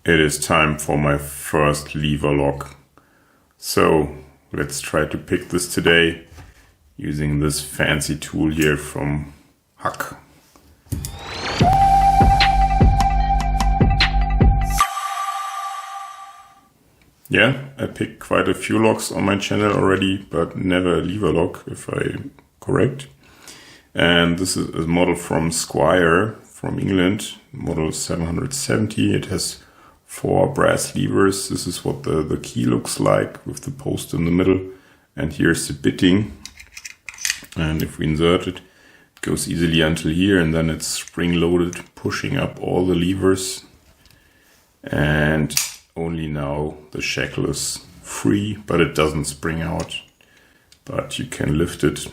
It is time for my first lever lock. So let's try to pick this today using this fancy tool here from Oooh. Yeah, I picked quite a few locks on my channel already, but never a lever lock, if I'm correct. And this is a model from Squire from England, model 770. It has 4 brass levers. This is what the key looks like with the post in the middle. And here's the bitting. And if we insert it, it goes easily until here, and then it's spring loaded, pushing up all the levers. And only now the shackle is free, but it doesn't spring out. But you can lift it,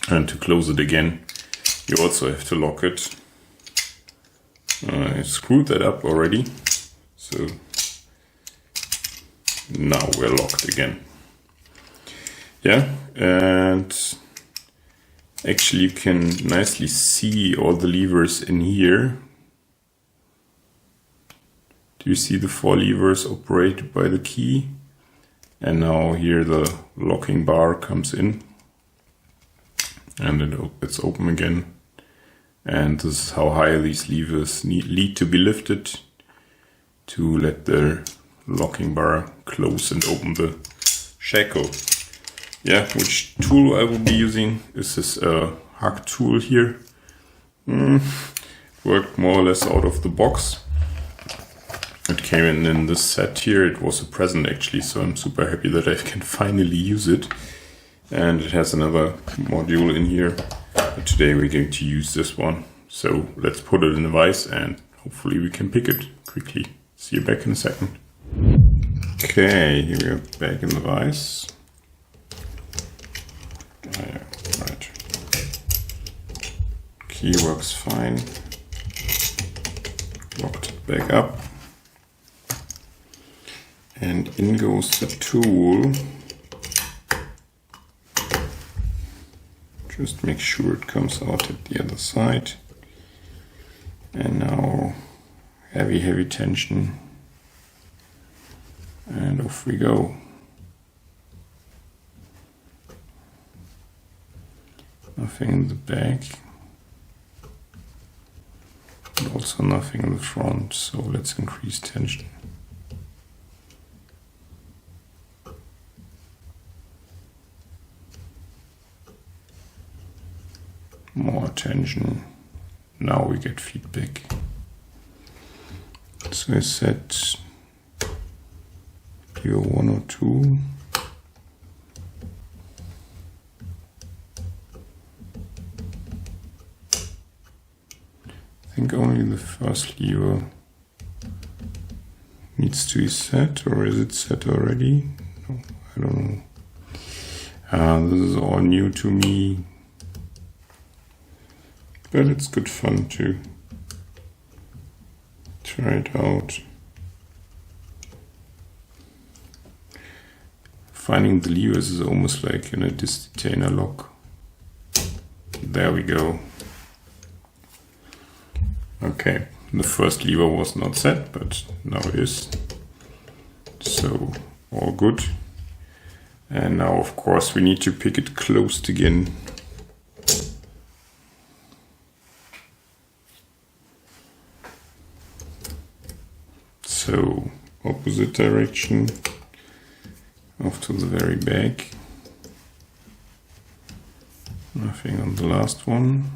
and to close it again, you also have to lock it. I screwed that up already, so now we're locked again. Yeah, and actually you can nicely see all the levers in here. Do you see the 4 levers operated by the key? And now here the locking bar comes in, and it's open again. And this is how high these levers need to be lifted to let the locking bar close and open the shackle. Yeah, which tool I will be using is this Oooh tool here. Worked more or less out of the box. It came in this set here. It was a present actually, so I'm super happy that I can finally use it. And it has another module in here. But today we're going to use this one. So let's put it in the vise and hopefully we can pick it quickly. See you back in a second. Okay, here we are back in the vise. Right. Key works fine. Locked it back up. And in goes the tool. Just make sure it comes out at the other side. And now heavy tension. And off we go. Nothing in the back. And also nothing in the front, so let's increase tension. More tension. Now we get feedback. So I set here 1 or 2. I think only the first lever needs to be set, or is it set already? No, I don't know. This is all new to me. But it's good fun to try it out. Finding the levers is almost like in a disc-detainer lock. There we go. Okay, the first lever was not set, but now it is. So all good. And now of course we need to pick it closed again. So opposite direction, off to the very back. Nothing on the last one.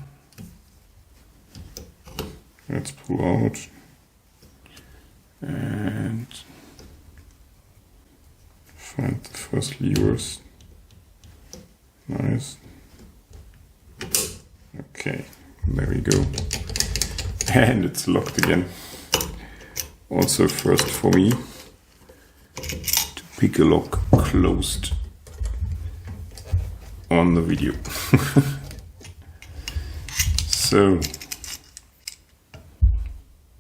Let's pull out and find the first levers. Nice. Okay, there we go. And it's locked again. Also first for me to pick a lock closed on the video. So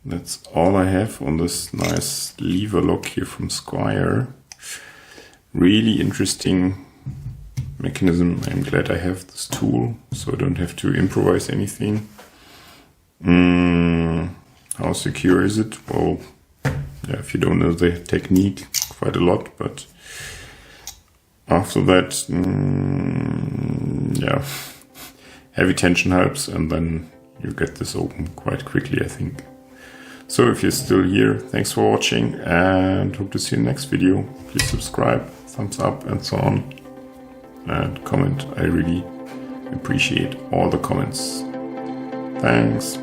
that's all I have on this nice lever lock here from Squire. Really interesting mechanism. I'm glad I have this tool, so I don't have to improvise anything. How secure is it? Well, yeah, if you don't know the technique, quite a lot, but after that, yeah, heavy tension helps, and then you get this open quite quickly, I think. So if you're still here, thanks for watching, and hope to see you in the next video. Please subscribe, thumbs up, and so on, and comment. I really appreciate all the comments. Thanks.